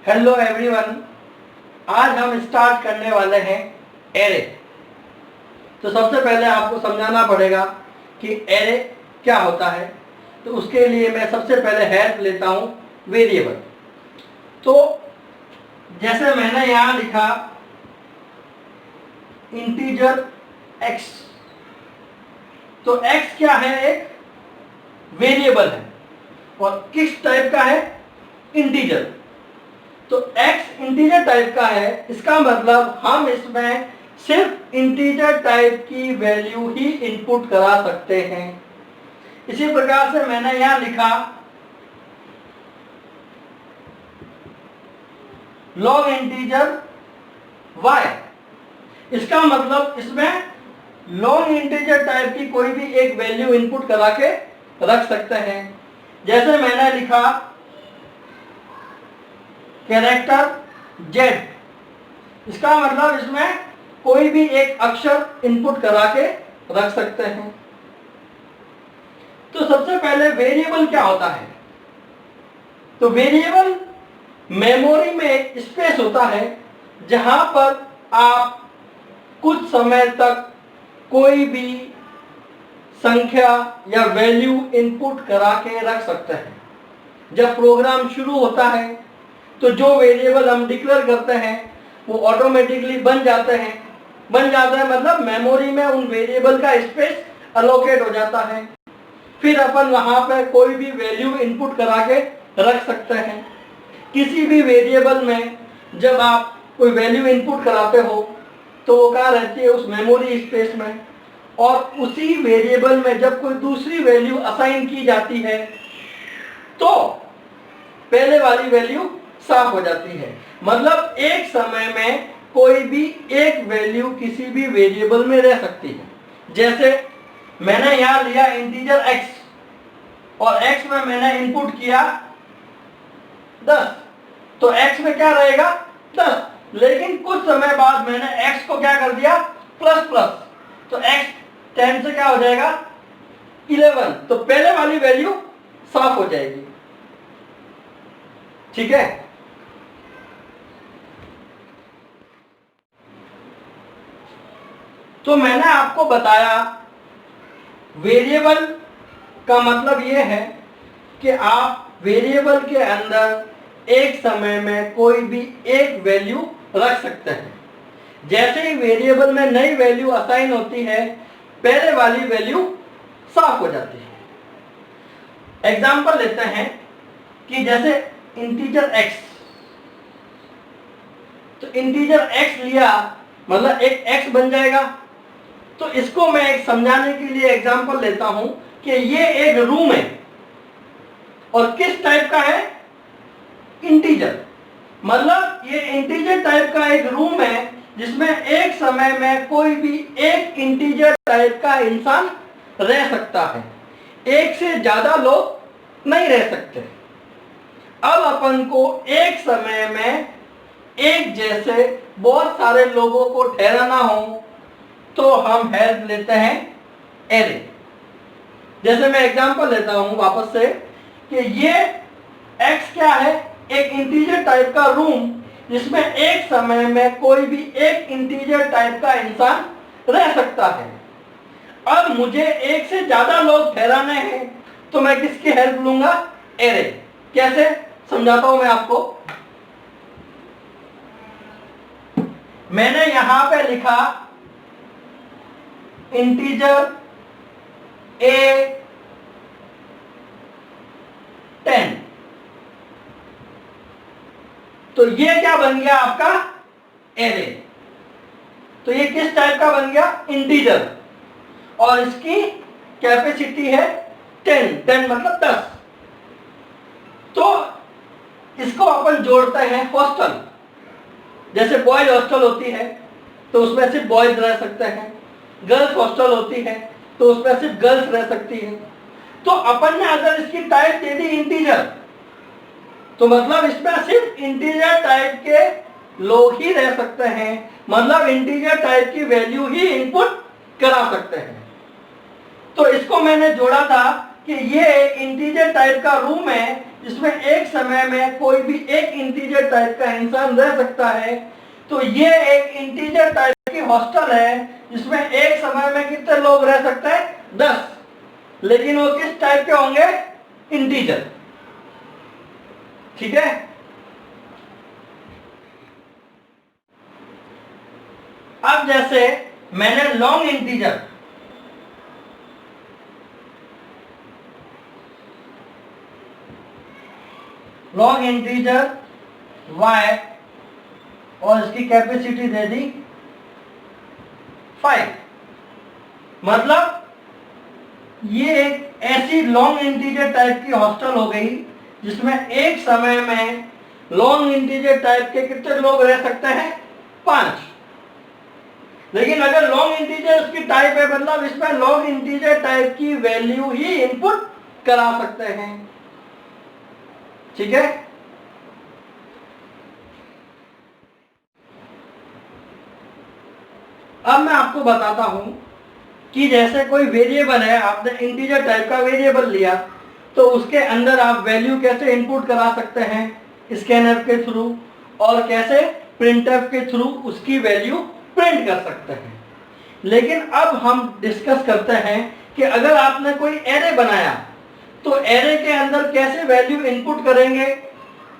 Hello everyone, आज हम start करने वाले हैं एरे। तो सबसे पहले आपको समझाना पड़ेगा कि एरे क्या होता है। तो उसके लिए मैं सबसे पहले हेल्प लेता हूं वेरिएबल। तो जैसे मैंने यहां लिखा इंटीजर x, तो x क्या है? एक वेरिएबल है और किस टाइप का है? इंटीजर। तो x इंटीजर टाइप का है, इसका मतलब हम इसमें सिर्फ इंटीजर टाइप की वैल्यू ही इनपुट करा सकते हैं। इसी प्रकार से मैंने यहां लिखा लॉग इंटीजर y, इसका मतलब इसमें लॉन्ग इंटीजर टाइप की कोई भी एक वैल्यू इनपुट करा के रख सकते हैं। जैसे मैंने लिखा कैरेक्टर z, इसका मतलब इसमें कोई भी एक अक्षर इनपुट करा के रख सकते हैं। तो सबसे पहले वेरिएबल क्या होता है? तो वेरिएबल मेमोरी में एक स्पेस होता है जहां पर आप कुछ समय तक कोई भी संख्या या वैल्यू इनपुट करा के रख सकते हैं। जब प्रोग्राम शुरू होता है तो जो वेरिएबल हम डिक्लेयर करते हैं वो ऑटोमेटिकली बन जाते हैं। बन जाता है मतलब मेमोरी में उन वेरिएबल का स्पेस अलोकेट हो जाता है। फिर अपन वहां पर कोई भी वैल्यू इनपुट करा के रख सकते हैं। किसी भी वेरिएबल में जब आप कोई वैल्यू इनपुट कराते हो तो वो कहाँ रहती है? उस मेमोरी स्पेस में। और उसी वेरिएबल में जब कोई दूसरी वैल्यू असाइन की जाती है तो पहले वाली वैल्यू साफ हो जाती है। मतलब एक समय में कोई भी एक वैल्यू किसी भी वेरिएबल में रह सकती है। जैसे मैंने यहां लिया इंटीजर x और x में मैंने इनपुट किया 10, तो x में क्या रहेगा? 10। लेकिन कुछ समय बाद मैंने x को क्या कर दिया? प्लस प्लस, तो x 10 से क्या हो जाएगा? 11। तो पहले वाली वैल्यू साफ हो जाएगी। ठीक है। तो मैंने आपको बताया वेरिएबल का मतलब यह है कि आप वेरिएबल के अंदर एक समय में कोई भी एक वैल्यू रख सकते हैं। जैसे ही वेरिएबल में नई वैल्यू असाइन होती है पहले वाली वैल्यू साफ हो जाती है। एग्जांपल लेते हैं कि जैसे इंटीजर x, तो इंटीजर x लिया मतलब एक x बन जाएगा। तो इसको मैं एक समझाने के लिए एग्जांपल लेता हूं कि ये एक रूम है और किस टाइप का है? इंटीजर। मतलब ये इंटीजर टाइप का एक रूम है जिसमें एक समय में कोई भी एक इंटीजर टाइप का इंसान रह सकता है। एक से ज्यादा लोग नहीं रह सकते। अब अपन को एक समय में एक जैसे बहुत सारे लोगों को ठहराना हो तो हम हेल्प लेते हैं एरे। जैसे मैं एग्जांपल लेता हूं वापस से कि ये x क्या है? एक इंटीजर टाइप का रूम जिसमें एक समय में कोई भी एक इंटीजर टाइप का इंसान रह सकता है। अब मुझे एक से ज्यादा लोग ठहराने हैं तो मैं किसकी हेल्प लूंगा? एरे। कैसे समझाता हूं मैं आपको। मैंने यहां पे लिखा इंटीजर a 10, तो ये क्या बन गया आपका? एरे। तो ये किस टाइप का बन गया? इंटीजर। और इसकी कैपेसिटी है 10 मतलब 10। तो इसको अपन जोड़ते हैं हॉस्टल। जैसे बॉयज हॉस्टल होती है तो उसमें सिर्फ बॉयज रह सकते हैं। गर्ल्स हॉस्टल होती है तो उसमें सिर्फ गर्ल्स रह सकती है। तो अपन ने अगर इसकी टाइप दे दी इंटीजर तो मतलब इसमें सिर्फ इंटीजर टाइप के लोग ही रह सकते हैं। मतलब इंटीजर टाइप की वैल्यू ही इनपुट करा सकते हैं। तो इसको मैंने जोड़ा था कि ये एक इंटीजर टाइप का रूम है जिसमें एक समय में कोई भी एक इंटीजर टाइप का इंसान रह सकता है, तो ये एक इंटीजर टाइप की हॉस्टल है जिसमें एक समय में कितने लोग रह सकते हैं? 10। लेकिन वो किस टाइप के होंगे? इंटीजर। ठीक है। अब जैसे मैंने लॉन्ग इंटीजर y और इसकी कैपेसिटी दे दी 5। मतलब ये एक ऐसी लॉन्ग इंटीजर टाइप की हॉस्टल हो गई जिसमें एक समय में लॉन्ग इंटीजर टाइप के कितने लोग रह सकते हैं? 5। लेकिन अगर लॉन्ग इंटीजर उसकी टाइप है, मतलब इसमें लॉन्ग इंटीजर टाइप की वैल्यू ही इनपुट करा सकते हैं। ठीक है। अब मैं आपको बताता हूं कि जैसे कोई वेरिएबल है, आपने इंटीजर टाइप का वेरिएबल लिया, तो उसके अंदर आप वैल्यू कैसे इनपुट करा सकते हैं? स्कैनर के थ्रू, और कैसे प्रिंटफ के थ्रू उसकी वैल्यू प्रिंट कर सकते हैं। लेकिन अब हम डिस्कस करते हैं कि अगर आपने कोई एरे बनाया तो एरे के अंदर कैसे वैल्यू इनपुट करेंगे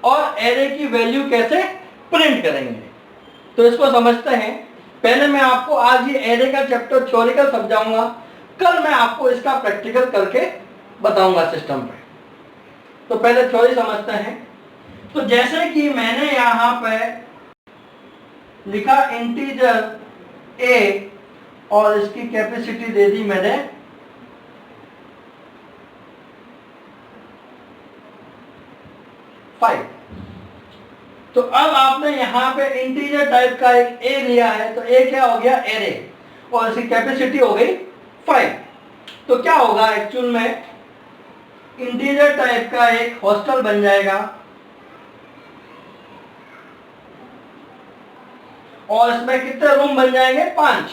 और एरे की वैल्यू कैसे प्रिंट करेंगे। तो इसको समझते हैं। पहले मैं आपको आज ये एरे का चैप्टर थ्योरिकल समझाऊंगा, कल मैं आपको इसका प्रैक्टिकल करके बताऊंगा सिस्टम पे। तो पहले थ्योरी समझते हैं। तो जैसे कि मैंने यहां पे लिखा इंटीजर a और इसकी कैपेसिटी दे दी मैंने 5। तो अब आपने यहां पे इंटीजर टाइप का एक a लिया है, तो a क्या हो गया? एरे, और इसकी कैपेसिटी हो गई 5। तो क्या होगा एक्चुअल में? इंटीजर टाइप का एक हॉस्टल बन जाएगा और इसमें कितने रूम बन जाएंगे? 5।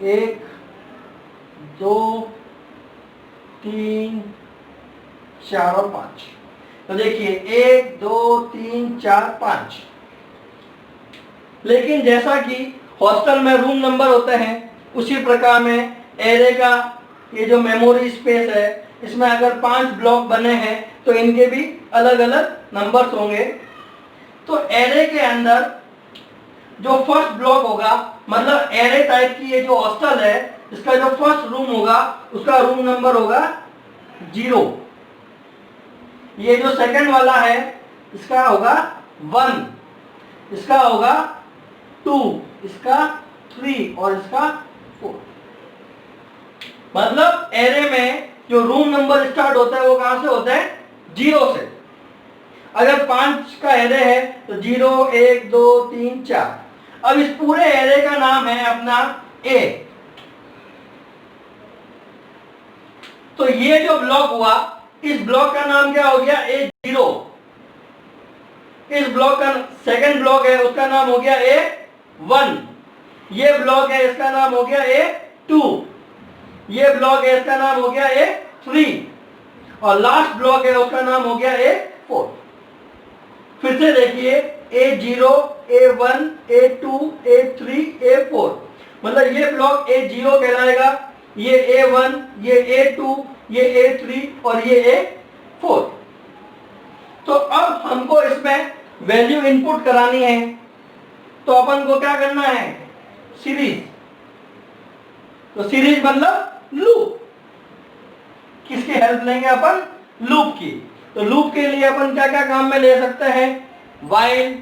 1 2 3 4 और 5। तो देखिए 1 2 3 4 5। लेकिन जैसा कि हॉस्टल में रूम नंबर होते हैं, उसी प्रकार में एरे का ये जो मेमोरी स्पेस है, इसमें अगर 5 ब्लॉक बने हैं तो इनके भी अलग अलग नंबर्स होंगे। तो एरे के अंदर जो फर्स्ट ब्लॉक होगा, मतलब एरे टाइप की ये जो हॉस्टल है, इसका जो फर्स्ट रूम होगा उसका रूम नंबर होगा 0। ये जो सेकंड वाला है इसका होगा 1, इसका होगा 2, इसका 3 और इसका 4। मतलब एरे में जो रूम नंबर स्टार्ट होता है वो कहां से होता है? 0 से। अगर 5 का एरे है तो 0 1 2 3 4। अब इस पूरे एरे का नाम है अपना A। तो ये जो ब्लॉक हुआ, इस ब्लॉक का नाम क्या हो गया? A0। इस ब्लॉक का सेकंड ब्लॉक है, उसका नाम हो गया A1। ये ब्लॉक है, इसका नाम हो गया A2। ये ब्लॉक है, इसका नाम हो गया A3। और लास्ट ब्लॉक है, उसका नाम हो गया A4। फिर से देखिए A0 A1 A2 A3 A4। मतलब ये ब्लॉक A0 कहलाएगा, ये A1, ये A2, ये A3 और ये A4। तो अब हमको इसमें वैल्यू इनपुट करानी है, तो अपन को क्या करना है? सीरीज। तो सीरीज मतलब लूप। किसकी हेल्प लेंगे अपन? लूप की। तो लूप के लिए अपन क्या क्या काम में ले सकते हैं? व्हाइल,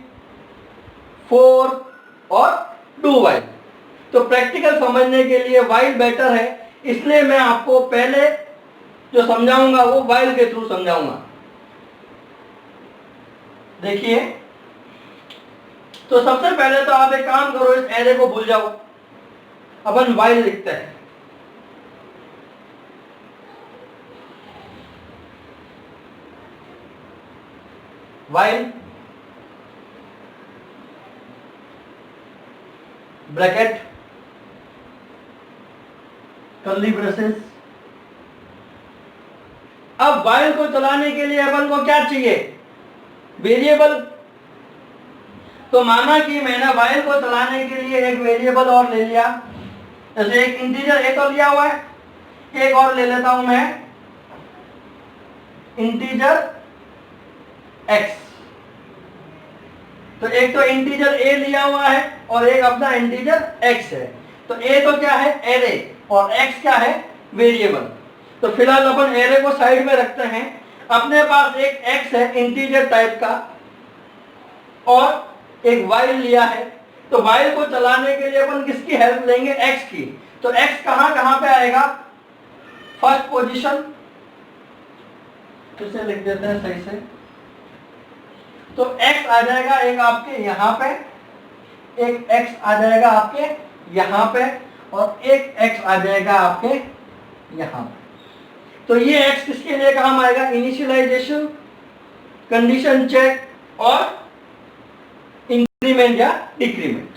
फॉर और डू व्हाइल। तो प्रैक्टिकल समझने के लिए व्हाइल बेटर है, इसलिए मैं आपको पहले जो समझाऊंगा वो व्हाइल के थ्रू समझाऊंगा। देखिए, तो सबसे पहले तो आप एक काम करो, इस एरे को भूल जाओ, अपन व्हाइल लिखते हैं। व्हाइल ब्रैकेट, कर्ली ब्रेसेस, अब वाइल को चलाने के लिए अपन को क्या चाहिए? वेरिएबल। तो माना कि मैंने वाइल को चलाने के लिए एक वेरिएबल और ले लिया, जैसे एक इंटीजर ए तो लिया हुआ है, एक और ले लेता हूं मैं इंटीजर एक्स। तो एक तो इंटीजर ए लिया हुआ है और एक अपना इंटीजर एक्स है। तो ए तो क्या है? एरे, और एक्स क्या है? वेरिएबल। तो फिलहाल अपन एरे को साइड में रखते हैं। अपने पास एक एक्स है इंटीजर टाइप का और एक वाइल लिया है। तो वाइल को चलाने के लिए अपन किसकी हेल्प लेंगे? एक्स की। तो एक्स कहां कहां पे आएगा? फर्स्ट पोजीशन, इसे लिख देते हैं सही से। तो x आ जाएगा एक आपके यहां पे, एक x आ जाएगा आपके यहां पे, और एक x आ जाएगा आपके यहां पे। तो ये x किसके लिए काम आएगा? इनिशियलाइजेशन, कंडीशन चेक और इंक्रीमेंट या डिक्रीमेंट।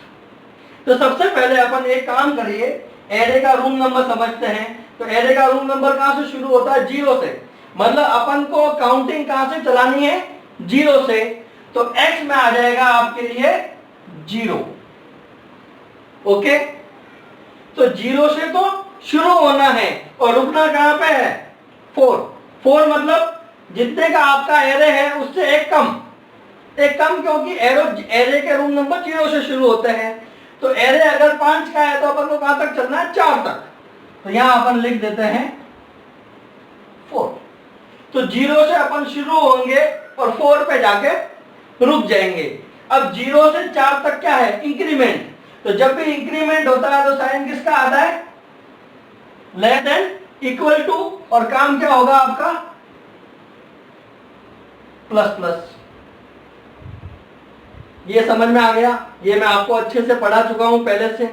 तो सबसे पहले अपन एक काम करिए, एरे का रूम नंबर समझते हैं। तो एरे का रूम नंबर कहां से शुरू होता है? 0 से। मतलब अपन को काउंटिंग कहां से चलानी है? 0 से। तो x में आ जाएगा आपके लिए 0। ओके, तो 0 से तो शुरू होना है और रुकना कहां पे है? 4 मतलब जितने का आपका एरे है उससे एक कम, क्योंकि एरे के रूम नंबर 0 से शुरू होते हैं। तो एरे अगर 5 का है तो अपन को कहां तक चलना है? 4 तक। तो यहां अपन लिख देते हैं 4। तो 0 से अपन शुरू होंगे और 4 पे जाके रुक जाएंगे। अब 0 से 4 तक क्या है? इंक्रीमेंट। तो जब भी इंक्रीमेंट होता है तो साइन किसका आता है? लेस देन इक्वल टू, और काम क्या होगा आपका? Plus plus. ये समझ में आ गया? ये मैं आपको अच्छे से पढ़ा चुका हूं पहले से।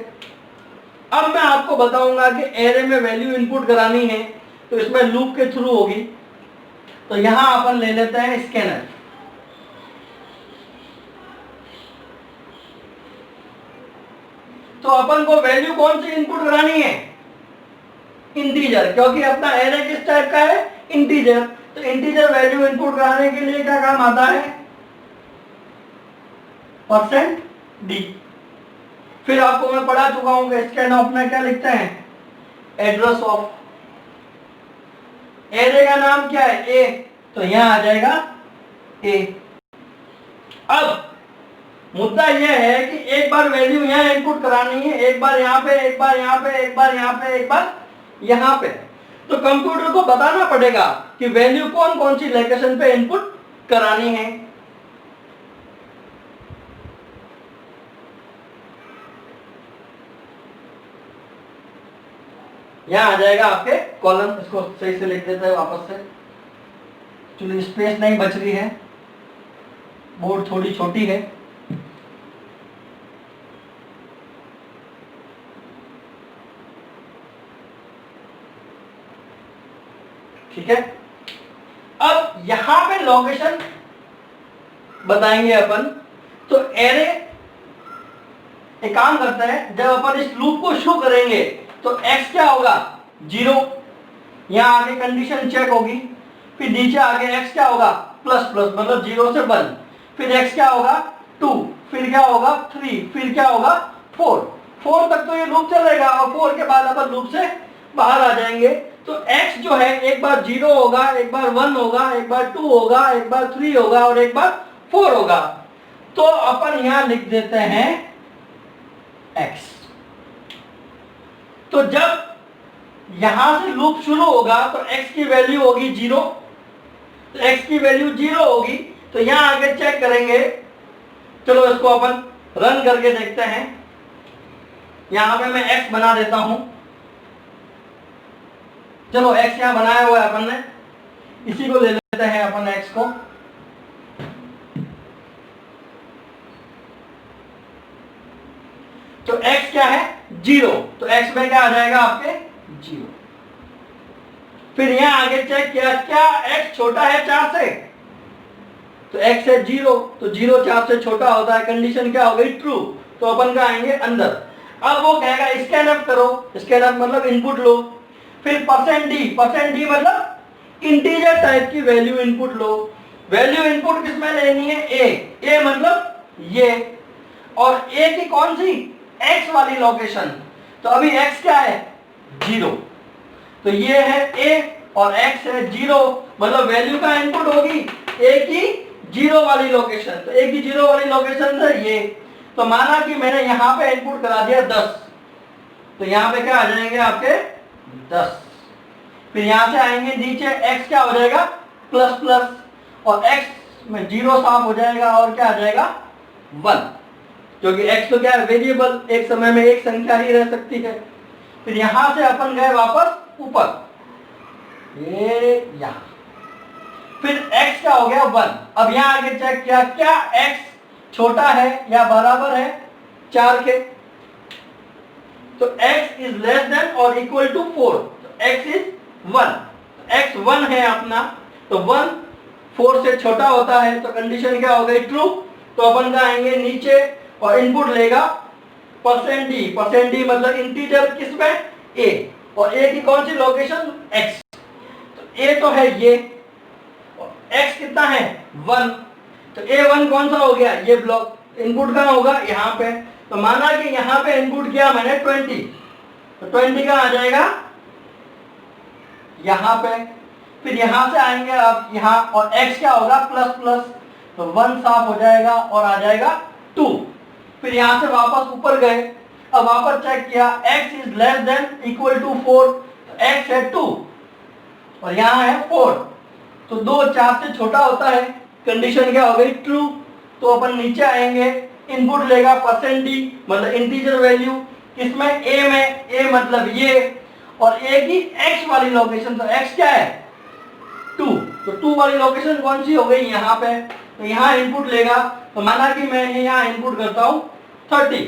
अब मैं आपको बताऊंगा कि एरे में वैल्यू इनपुट करानी है तो इसमें लूप के थ्रू होगी। तो यहां अपन ले लेते हैं स्कैनर। तो अपन को वैल्यू कौन सी इनपुट करानी है? इंटीजर, क्योंकि अपना एरे किस टाइप का है? इंटीजर। तो इंटीजर वैल्यू इनपुट कराने के लिए क्या काम आता है? %d। फिर आपको मैं पढ़ा चुका हूं कि स्कैन ऑफ में क्या लिखते हैं? Address of. एरे का नाम क्या है? ए। तो यहां आ जाएगा ए। अब मुद्दा यह है कि एक बार वैल्यू यहां इनपुट करानी है, एक बार यहां पे, एक बार यहां पे, एक बार यहां पे, एक बार यहां पे। तो कंप्यूटर को बताना पड़ेगा कि वैल्यू कौन कौन सी लोकेशन पे इनपुट करानी है। यहां आ जाएगा आपके कॉलम। इसको सही से लिख देते हैं वापस से, चलिए स्पेस नहीं बच रही है, बोर्ड थोड़ी छोटी है। ठीक है, अब यहां पे लोकेशन बताएंगे अपन। तो एरे एक काम करते हैं, जब अपन इस लूप को शुरू करेंगे तो x क्या होगा? 0। यहां आगे कंडीशन चेक होगी, फिर नीचे आगे x क्या होगा? प्लस प्लस, मतलब 0 से 1। फिर x क्या होगा? 2। फिर क्या होगा? 3। फिर क्या होगा? 4 तक तो ये लूप चलेगा और 4 के बाद अपन लूप से बाहर आ जाएंगे। तो x जो है एक बार 0 होगा, एक बार 1 होगा, एक बार 2 होगा, एक बार 3 होगा और एक बार 4 होगा। तो अपन यहां लिख देते हैं x। तो जब यहां से लूप शुरू होगा तो x की वैल्यू होगी 0। तो x की वैल्यू 0 होगी, तो यहां आगे चेक करेंगे। चलो इसको अपन रन करके देखते हैं। यहां पे मैं x बना देता हूं। चलो x यहां बनाया हुआ है अपन ने, इसी को ले लेते हैं अपन x को। तो x क्या है? 0। तो x में क्या आ जाएगा आपके? 0। फिर यहां आगे चेक किया, क्या x छोटा है 4 से? तो x है 0, तो 0 4 से छोटा होता है, कंडीशन क्या हो गई? ट्रू। तो अपन का आएंगे अंदर। अब वो कहेगा स्कैन अप करो, स्कैन अप मतलब इनपुट लो। फिर %d मतलब इंटीजर टाइप की value input low. Value input किसमें लेनी है? ए मतलब ये, और ए की कौन सी? एक्स वाली लोकेशन। तो अभी एक्स क्या है? 0, तो ये है ए और एक्स है 0, मतलब वैल्यू का इनपुट होगी ए की 0 वाली लोकेशन। तो ए की 0 वाली लोकेशन है ये, तो माना कि मैंने यहां पे इनपुट करा दिया 10, तो यहां पे क्या आ जाएंगे आपके 10। फिर यहां से आएंगे नीचे, x क्या हो जाएगा? प्लस प्लस, और x में 0 साफ हो जाएगा और क्या आ जाएगा? 1, क्योंकि x तो क्या है? वेरिएबल, एक समय में एक संख्या ही रह सकती है। फिर यहां से अपन गए वापस ऊपर, ये यहां, फिर x क्या हो गया? 1। अब यहां आगे चेक किया, क्या x छोटा है या बराबर है 4 के? तो x इज लेस देन और इक्वल टू 4, तो x इज 1, x 1 है अपना, तो 1 4 से छोटा होता है, तो कंडीशन क्या हो गई? ट्रू। तो अपन का आएंगे नीचे और इनपुट लेगा %d, %d मतलब इंटीजर किसमें? a, और a की कौन सी लोकेशन? x। तो a तो है ये, और x कितना है? 1, तो a1 कौन सा हो गया? ये ब्लॉक। इनपुट कहाँ होगा? यहाँ पे। तो माना कि यहाँ पे इनपुट किया मैंने 20, तो 20 का आ जाएगा यहाँ पे। फिर यहां से आएंगे अब यहाँ, और x क्या होगा? प्लस प्लस, तो 1 साफ हो जाएगा और आ जाएगा 2। फिर यहां से वापस ऊपर गए, अब वापस चेक किया, x is less than equal to 4, तो x है 2 और यहाँ है 4, तो 2 4 से छोटा होता है, कंडीशन क्या हो गई? ट्रू। तो अपन नीचे आएंगे, इनपुट लेगा %d मतलब इंटीजर वैल्यू, किसमें? a में, a मतलब ये, और a की x वाली लोकेशन, तो x क्या है? 2, तो 2 वाली लोकेशन कौन सी हो गई? यहाँ पे। तो यहाँ इनपुट लेगा, तो माना कि मैं यहाँ इनपुट करता हूँ 30,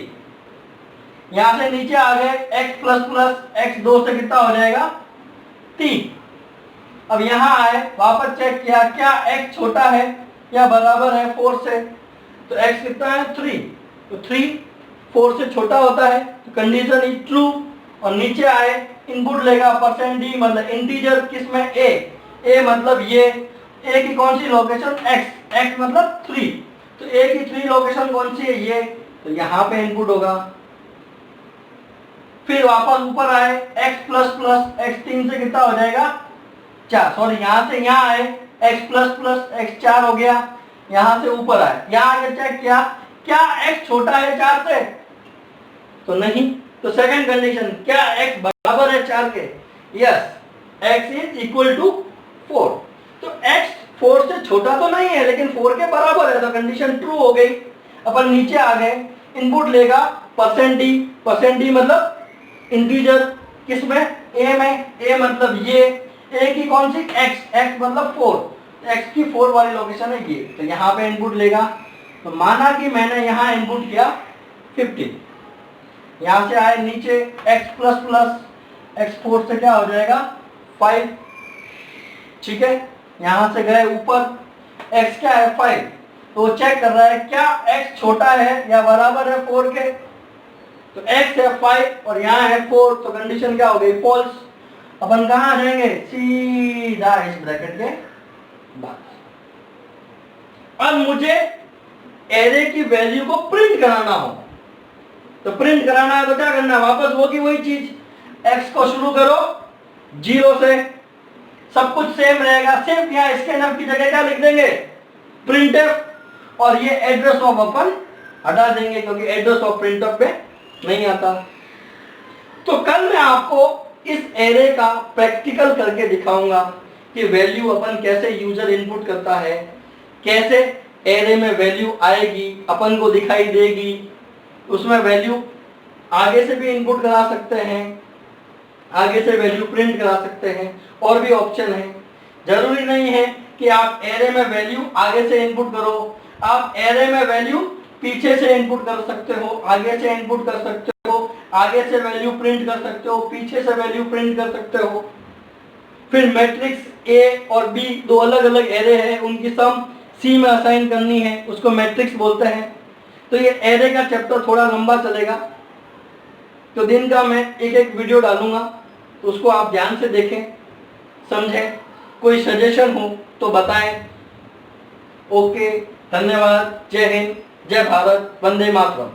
यहाँ से नीचे आ गए, x प्लस प्लस x 2 से कितना हो जाएगा? 3। अब यहाँ आए, वापस चेक किया, क्या x छोटा है या बराबर है 4 से? तो x कितना है? 3, तो 3 4 से छोटा होता है, तो कंडीशन इज ट्रू। और नीचे आए, इनपुट लेगा %d मतलब इंटीजर किसमें? a मतलब ये, a की कौन सी लोकेशन? x मतलब 3, तो a की 3 लोकेशन कौन सी है? ये, तो यहाँ पे इनपुट होगा। फिर वापस ऊपर आए, x प्लस प्लस x 3 से कितना हो जाएगा? 4, सॉरी यहां से यहाँ आए, x प्लस प्लस x 4 हो गया, यहां से ऊपर आए, यहाँ आगे चेक किया, क्या x छोटा है 4 से? तो नहीं, तो सेकंड कंडीशन, क्या x बराबर है 4 के? Yes, x is equal to 4, तो x 4 से छोटा तो नहीं है लेकिन 4 के बराबर है, तो कंडीशन ट्रू हो गई। अपन नीचे आ गए, इनपुट लेगा %d मतलब इंटीजर किसमें? a में, a मतलब ये, a की कौन सी? x मतलब 4, x की 4 वाली लोकेशन है ये, तो यहाँ पे इनपुट लेगा। तो माना कि मैंने यहाँ इनपुट किया 50, यहाँ से आए नीचे, x प्लस प्लस x 4 से क्या हो जाएगा? 5, ठीक है। यहाँ से गए ऊपर, x क्या है? 5, तो चेक कर रहा है क्या x छोटा है या बराबर है 4 के? तो x है 5 और यहाँ है 4, तो कंडीशन क्या हो गई? फॉल्स। अपन कहाँ आ जाएंगे? सीधा इस ब्रैकेट के बाद। अब मुझे एरे की वैल्यू को प्रिंट कराना हो, तो प्रिंट कराना है तो क्या करना है? वापस वो की वही चीज, x को शुरू करो 0 से, सब कुछ सेम रहेगा, सिर्फ यहाँ स्कैनफ की जगह क्या लिख देंगे? प्रिंटफ, और ये एड्रेस ऑफ अपन हटा देंगे क्योंकि एड्रेस ऑफ प्रिंटफ पे नहीं आता। तो कल मैं आपको इस एरे का प्रैक्टिकल करके दिखाऊंगा कि वैल्यू अपन कैसे यूजर इनपुट करता है, कैसे एरे में वैल्यू आएगी, अपन को दिखाई देगी, उसमें वैल्यू आगे से भी इनपुट करा सकते हैं, आगे से वैल्यू प्रिंट करा सकते हैं, और भी ऑप्शन है। जरूरी नहीं है कि आप एरे में वैल्यू आगे से इनपुट करो, आप एरे में वैल्यू पीछे से इनपुट कर सकते हो, आगे से इनपुट कर सकते हो, आगे से वैल्यू प्रिंट कर सकते हो, पीछे से वैल्यू प्रिंट कर सकते हो। फिर मैट्रिक्स ए और बी दो अलग अलग एरे हैं, उनकी सम सी में असाइन करनी है, उसको मैट्रिक्स बोलते हैं। तो ये एरे का चैप्टर थोड़ा लंबा चलेगा, तो दिन का मैं एक एक वीडियो डालूंगा, तो उसको आप ध्यान से देखें, समझें। कोई सजेशन हो तो बताएं। ओके, धन्यवाद। जय हिंद, जय भारत, वंदे मातरम।